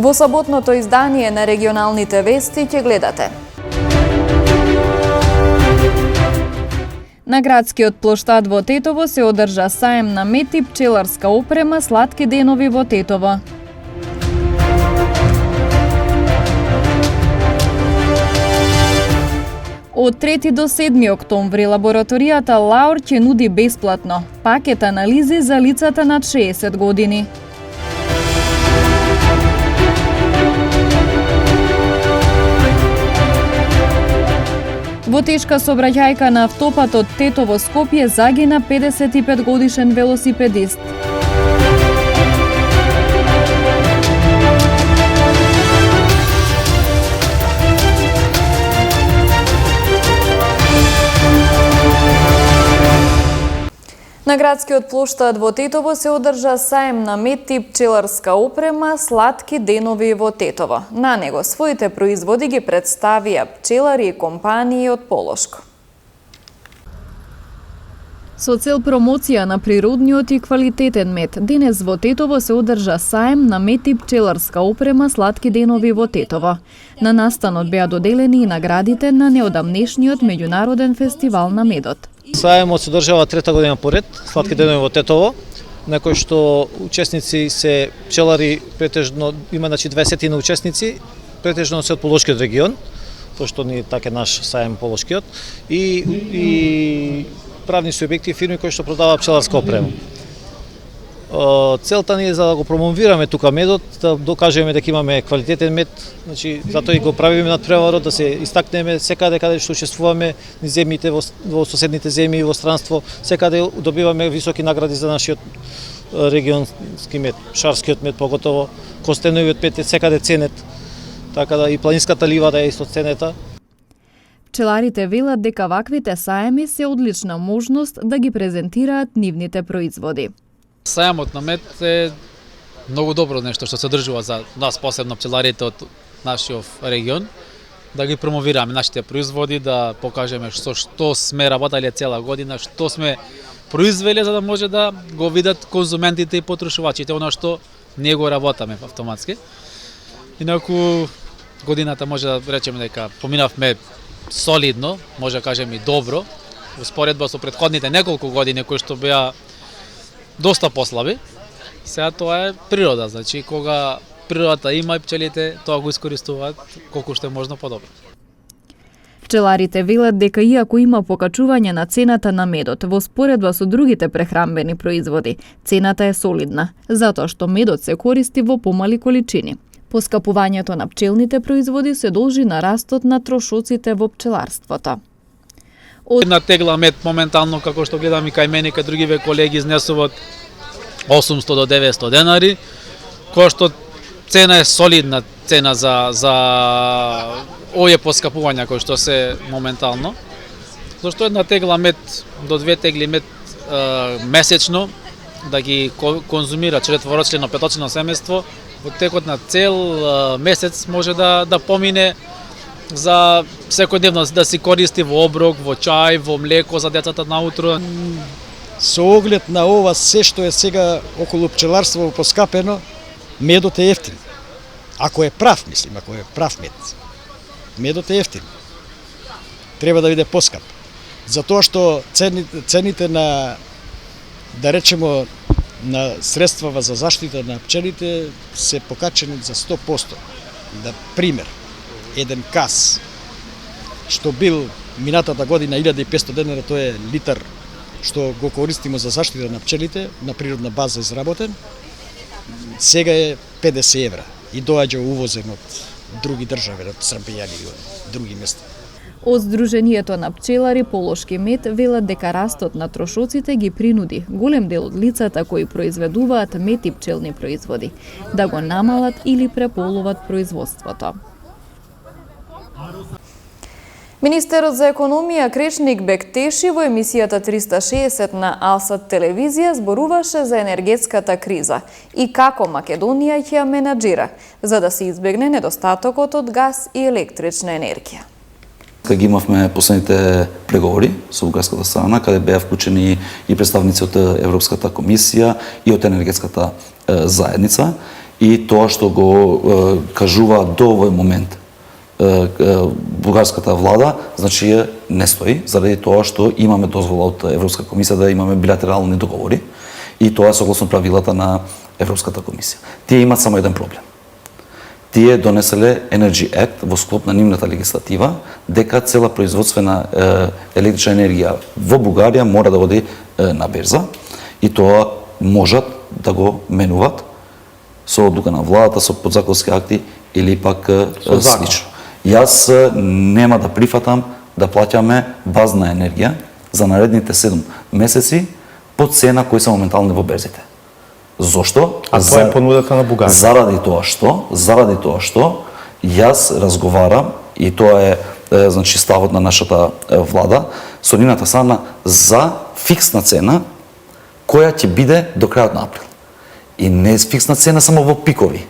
Во саботното издание на регионалните вести ќе гледате. На градскиот плоштад во Тетово се одржа саем на мед и пчеларска опрема Сладки денови во Тетово. Од 3 до 7 октомври лабораторијата Лаур ќе нуди бесплатно пакет анализи за лицата над 60 години. Во тешка сообраќајка на автопатот Тетово-Скопје загина 55 годишен велосипедист. На градскиот плоштад во Тетово се одржа саем на мед и пчеларска опрема Сладки денови во Тетово. На него своите производи ги представија пчелари и компании од Полошко. Со цел промоција на природниот и квалитетен мед, денес во Тетово се одржа саем на мед и пчеларска опрема Сладки денови во Тетово. На настанот беа доделени и наградите на неодамнешниот меѓународен фестивал на медот. Саемот се одржава трета година поред, Сладки денови во Тетово, на кој што учесници се пчелари, претежно има 20 учесници, претежно се од Полошкиот регион, пошто ни така наш саем Полошкиот, и правни субјекти и фирми кои што продаваат пчеларска опрема. Целта ни е за да го промовираме тука медот, да докажеме дека имаме квалитетен мед, значи затоа и го правиме надпреварот да се истакнеме секаде каде што учествуваме, низ земјите во соседните земји и во странство, секаде добиваме високи награди за нашиот регионски мед, шарскиот мед поготово, костеновиот мед секаде ценет, така да и планинската ливада е исто ценета. Пчеларите велат дека ваквите саеми се одлична можност да ги презентираат нивните производи. Саемот на мед е многу добро нешто што се одржува за нас, посебно пчеларите од нашиот регион, да ги промовираме нашите производи, да покажеме што сме работеле цела година, што сме произвеле за да може да го видат конзументите и потрошувачите она што ние го работаме автоматски. Инаку годината може да речеме дека поминавме солидно, може да кажеме и добро, во споредба со претходните неколку години кои што беа доста послаби. Сега тоа е природа, значи кога природата има и пчелите тоа го искористуваат колку што е можно подобро. Пчеларите велат дека иако има покачување на цената на медот во споредба со другите прехранбени производи, цената е солидна, затоа што медот се користи во помали количини. Поскапувањето на пчелните производи се должи на растот на трошоците во пчеларството. Една тегла мед моментално, како што гледам и кај мене, кај другиве колеги изнесуваат 800 до 900 денари, која што цена е солидна цена за овие поскапувања кои што се моментално. Зашто една тегла мед до 2 тегли мед месечно да ги конзумира четворочлено, петочлено семејство, во текот на цел месец може да помине за секојдневно да се користи во оброк, во чај, во млеко за децата наутро. Со оглед на ова се што е сега околу пчеларство поскапено, медот е ефтин. Ако е прав, мислим, ако е прав мед. Медот е ефтин. Треба да биде поскап. Затоа што цените на, да речемо, на средствава за заштита на пчелите се покачени за 100%. Да пример, еден кас што бил минатата година 1500 денара, тоа е литар што го користиме за заштита на пчелите на природна база изработен, сега е 50 евра и доаѓа увозен од други држави, од Србија или од други места. Од Сдруженијето на пчелари Полошки мед велат дека растот на трошоците ги принуди голем дел од лицата кои произведуваат мед и пчелни производи да го намалат или преполуват производството. Министерот за економија Кречник Бектеши во емисијата 360 на Алсат телевизија зборуваше за енергетската криза и како Македонија ќе ја менаџира, за да се избегне недостатокот од газ и електрична енергија. Ги имавме последните преговори со бугарската страна, каде беа вклучени и представници од Европската комисија и од енергетската заедница. и тоа што го кажува до овој момент бугарската влада, значи не стои, заради тоа што имаме дозвола од Европска комисија да имаме билатерални договори и тоа е согласно правилата на Европската комисија. Тие имаат само еден проблем. Тие донеселе Energy Act во склоп на нивната легислатива дека цела производствена електрична енергија во Бугарија мора да оди на берза и тоа можат да го менуват со одлука на владата, со подзаконски акти или пак слично. Јас нема да прифатам да плаќаме базна енергија за наредните 7 месеци по цена кои се моментални во берзите. Зошто? А тоа е понудата на Бугарија. Заради тоа што јас разговарам и тоа е значи ставот на нашата влада со нивната страна за фиксна цена која ќе биде до крајот на април. И не е фиксна цена само во пикови.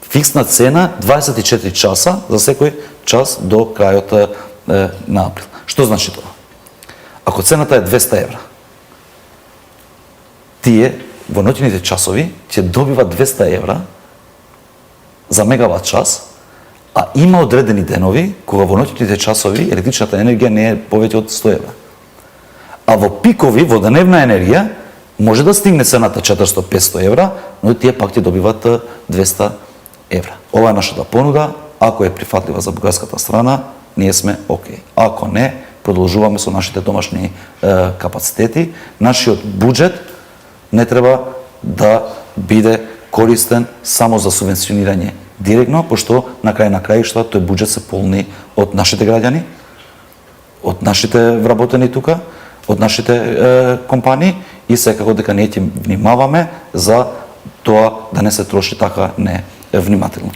Фиксна цена 24 часа за секој час до крајот на април. Што значи тоа? Ако цената е 200 евра, тие во ноќните часови ќе добиват 200 евра за мегават час, а има одредени денови кога во ноќните часови електричната енергија не е повеќе од 100 евра. А во пикови, во деневна енергија, може да стигне цената 400-500 евра, но тие пак ќе добиват 200 евра. Ова е нашата понуда, ако е прифатлива за бугарската страна, ние сме окей. Ако не, продолжуваме со нашите домашни капацитети. Нашиот буџет не треба да биде користен само за субвенционирање директно, пошто на крај на краишта тој буџет се полни од нашите граѓани, од нашите вработени тука, од нашите компании и секако дека ние ќе внимаваме за тоа да не се троши така невнимателно.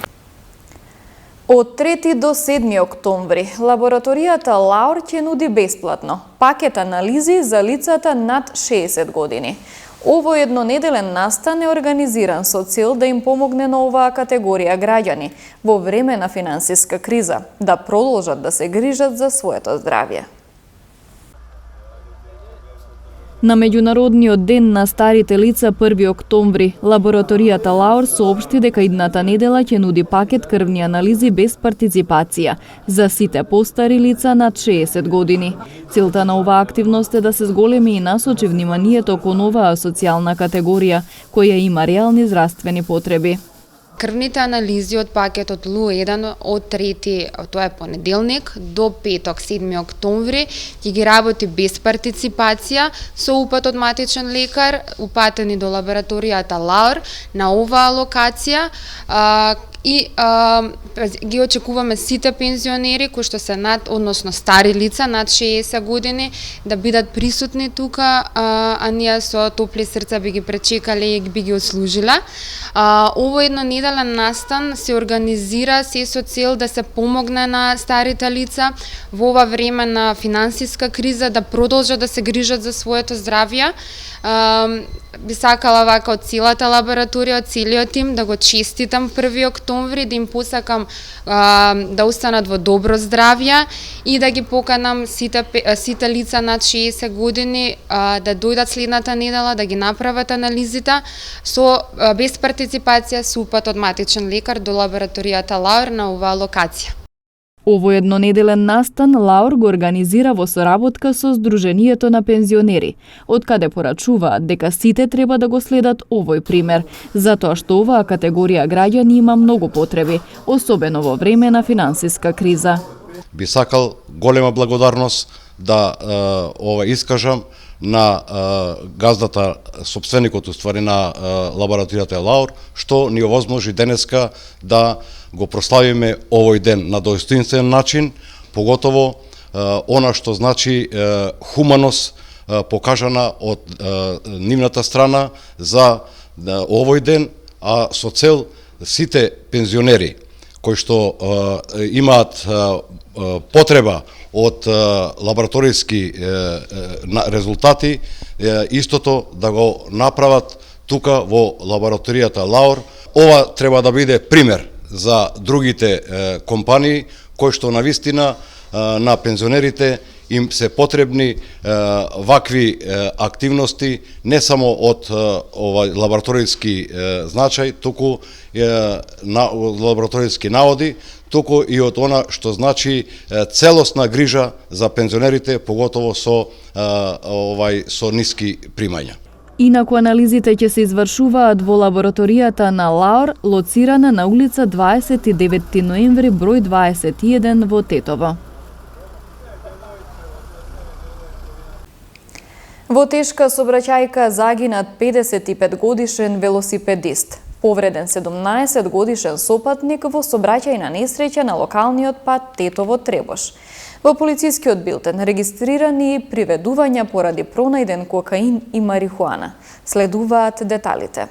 Од 3 до 7 октомври лабораторијата Лаур ќе нуди бесплатно пакет анализи за лицата над 60 години. Овој еднонеделен настан е организиран со цел да им помогне на оваа категорија граѓани во време на финансиска криза да продолжат да се грижат за своето здравје. На Меѓународниот ден на старите лица 1 октомври, лабораторијата Лаур соопшти дека идната недела ќе нуди пакет крвни анализи без партиципација за сите постари лица над 60 години. Целта на оваа активност е да се зголеми и насочи вниманието кон оваа социјална категорија која има реални здравствени потреби. Крвните анализи од пакетот ЛУ1 од 3, тоа е понеделник, до петок, 7 октомври, ќе ги работи без партиципација со упат од матичен лекар, упатени до лабораторијата Лаур на оваа локација и ги очекуваме сите пензионери кои што се над, односно стари лица над 60 години да бидат присутни тука, а ние со топли срца би ги пречекале и би ги услужила. Овој еднонеделен настан се организира се со цел да се помогне на старите лица во ова време на финансиска криза да продолжат да се грижат за своето здравје. Би сакала вака од целата лабораторија, од целиот тим да го честитам 1 октомври, да им посакам да останат во добро здравје и да ги поканам сите лица над 60 години да дојдат следната недела да ги направат анализите со без партиципација со упат од матичен лекар до лабораторијата Лаур на оваа локација. Овој еднонеделен настан Лаур го организира во соработка со Сдруженијето на пензионери, од каде порачуваат дека сите треба да го следат овој пример, затоа што оваа категорија граѓани има многу потреби, особено во време на финансиска криза. Би сакал голема благодарност да искажам на газдата, сопственикот уствари на лабораторијата Лаур, што ни овозможи денеска да го прославиме овој ден на достоинствен начин, поготово она што значи хуманост покажана од нивната страна за овој ден, а со цел сите пензионери кои што имаат потреба од лабораториски резултати, истото да го направат тука во лабораторијата Лаур. Ова треба да биде пример за другите компании кои што навистина на пензионерите им се потребни вакви активности не само од овај лабораторијски значај, туку лабораторијски наводи, туку и од она што значи целосна грижа за пензионерите, поготово со со ниски примања. Инаку анализите ќе се извршуваат во лабораторијата на Лаур, лоцирана на улица 29 ноември број 21 во Тетово. Во тешка сообраќајка загинат 55 годишен велосипедист. Повреден 17 годишен сопатник во сообраќајна несреќа на локалниот пат Тетово-Требош. Во полицискиот билтен регистрирани приведувања поради пронајден кокаин и марихуана. Следуваат деталите.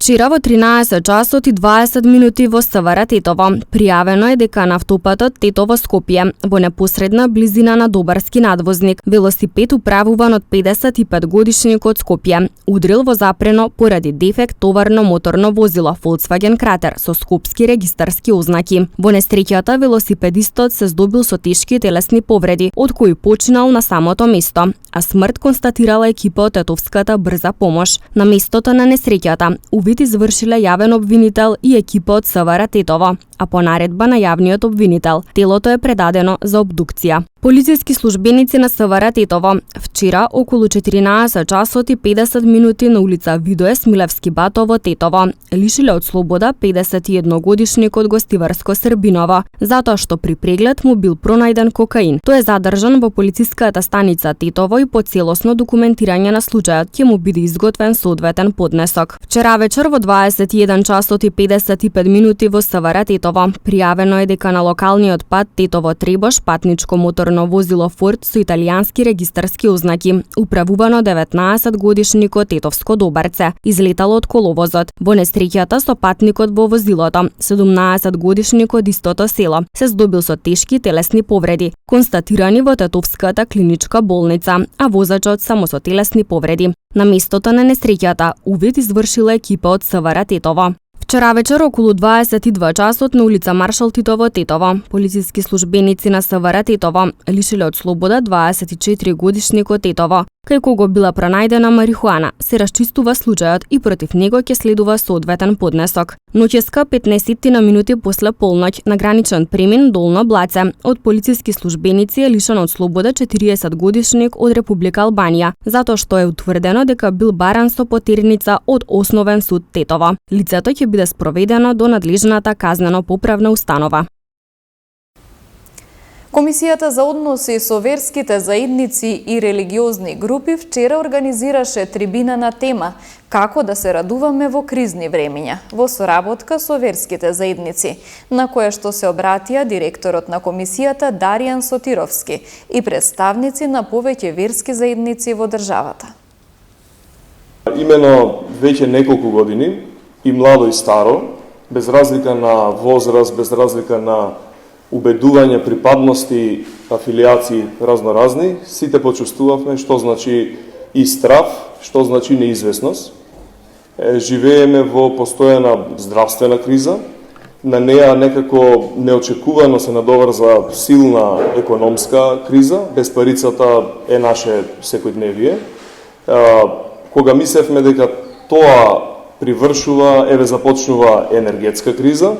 Вчера во 13 часот и 20 минути во СВР Тетово пријавено е дека на автопатот Тетово-Скопје во непосредна близина на Добарски надвозник велосипед управуван од 55 годишник од Скопје удрил во запрено поради дефект товарно моторно возило Volkswagen Кратер со скопски регистарски ознаки. Во несреќата велосипедистот се здобил со тешки телесни повреди, од кои починал на самото место, а смрт констатирала екипа од Тетовската брза помош. На местото на несреќата извршиле јавен обвинител и екипа од СВР Тетово, а по наредба на јавниот обвинител, телото е предадено за обдукција. Полициски службеници на СВР Тетово вчера околу 14 часот и 50 минути на улица Видое Смилевски бато во Тетово лишиле од слобода 51 годишник од Гостиварско Србиново, затоа што при преглед му бил пронајден кокаин. Тој е задржан во полициската станица Тетово и по целосно документирање на случајот ќе му биде изготвен соодветен поднесок. Вчера вечер во 21 часот и 55 минути во СВР Тетово пријавено е дека на локалниот пат Тетово-Требош патничко моторно возило Форд со италијански регистарски ознаки, управувано 19 годишникот Тетовско Добарце, излетало од коловозот. Во несреќата со патникот во возилото, 17 годишник од истото село, се здобил со тешки телесни повреди, констатирани во Тетовската клиничка болница, а возачот само со телесни повреди. На местото на несреќата увид извршила екипа од СВР Тетово. Вчера вечер околу 22 часот на улица Маршал Тито во Тетово, полициски службеници на СВР Тетово лишиле од слобода 24 годишникот Тетово, кај кого била пронајдена марихуана. Се расчистува случајот и против него ќе следува соодветен поднесок. Ноќеска 15 на минути после полноќ на граничен премин Долно Блаце од полициски службеници е лишен од слобода 40 годишник од Република Албанија, затоа што е утврдено дека бил баран со потерница од Основен суд Тетово. Лицето ќе биде спроведено до надлежната казнено-поправна установа. Комисијата за односи со верските заедници и религиозни групи вчера организираше трибина на тема «Како да се радуваме во кризни времиња» во соработка со верските заедници, на кое што се обратија директорот на комисијата Даријан Сотировски и представници на повеќе верски заедници во државата. Имено веќе неколку години, и младо и старо, без разлика на возраст, без разлика на убедување, припадности, афилијации разноразни, сите почувствувавме што значи и страв, што значи неизвестност. Живееме во постојана здравствена криза, на неа некако неочекувано се надоврза силна економска криза, без парицата е наше секојдневие. Кога мислевме дека тоа привршува, еве започнува енергетска криза,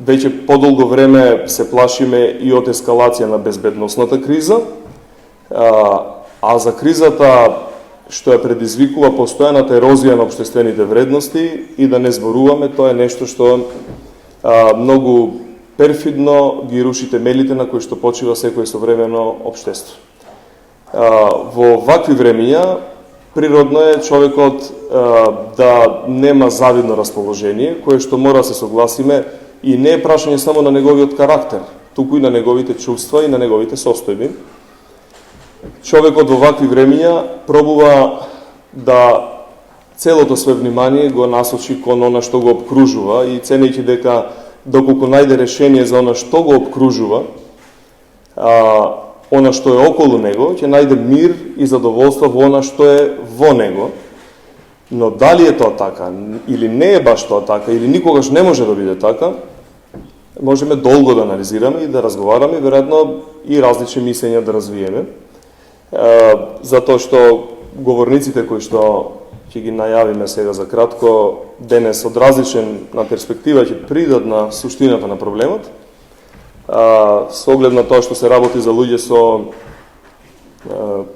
веќе подолго време се плашиме и од ескалација на безбедносната криза, а за кризата што ја предизвикува постојаната ерозија на општествените вредности и да не зборуваме, тоа е нешто што многу перфидно ги руши темелите на кои што почива секој современо општество. Во вакви времиња природно е човекот да нема завидно расположение, кое што мора да се согласиме и не е прашање само на неговиот карактер, туку и на неговите чувства и на неговите состојби. Човекот во вакви времиња пробува да целото свое внимание го насочи кон она што го обкружува и ценејќи дека доколку најде решение за она што го обкружува, она што е околу него, ќе најде мир и задоволство во она што е во него. Но дали е тоа така, или не е баш тоа така, или никогаш не може да биде така, можеме долго да анализираме и да разговараме, веројатно и различни мислења да развиеме. Затоа што говорниците кои што ќе ги најавиме сега за кратко, денес од различна перспектива ќе придат на суштината на проблемот, со оглед на тоа што се работи за луѓе со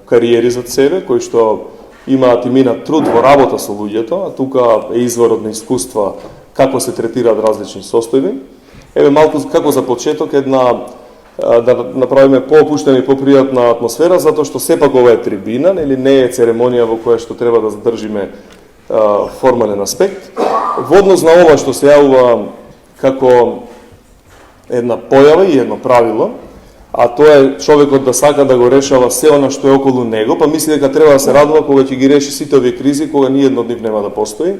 кариери зад себе, кои што имаат и минат труд во работа со луѓето, а тука е изворот на искуства како се третираат различни состојби. Еве малку како за почеток да направиме поопуштена и попријатна атмосфера, затоа што сепак ова е трибина, или не е церемонија во која што треба да задржиме формален аспект. Во однос на ова што се јавува како една појава и едно правило, а тоа е човекот да сака да го решава се она што е околу него, па мисли дека треба да се радува кога ќе ги реши сите овие кризи, кога ниедно од нив нема да постои.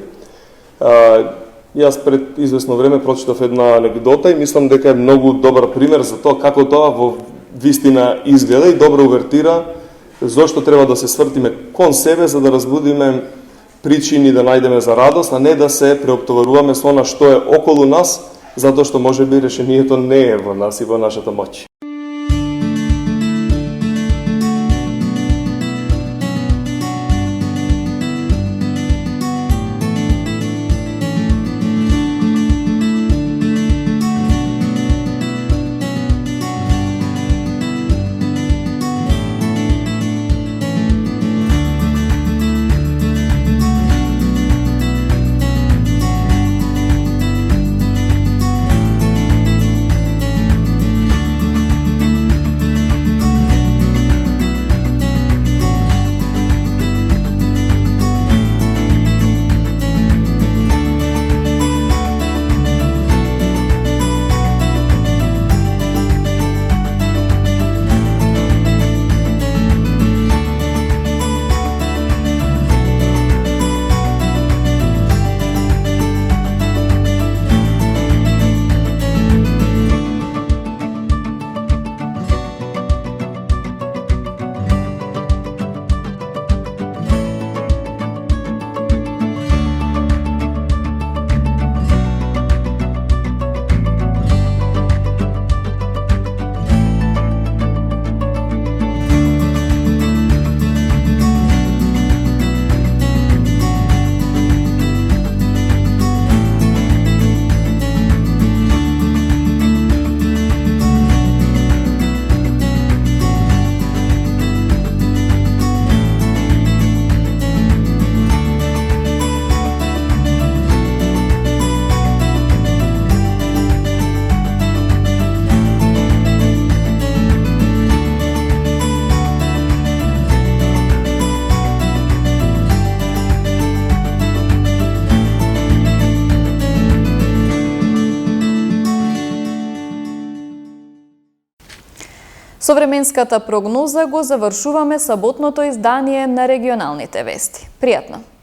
Јас пред известно време прочитав една анегдота и мислам дека е многу добар пример за тоа како тоа во вистина изгледа и добра увертира зошто треба да се свртиме кон себе за да разбудиме причини да најдеме за радост, а не да се преоптоваруваме со она што е околу нас, затоа што можеби решението не е во нас и во нашата моќ. Со временската прогноза го завршуваме саботното издание на регионалните вести. Пријатно!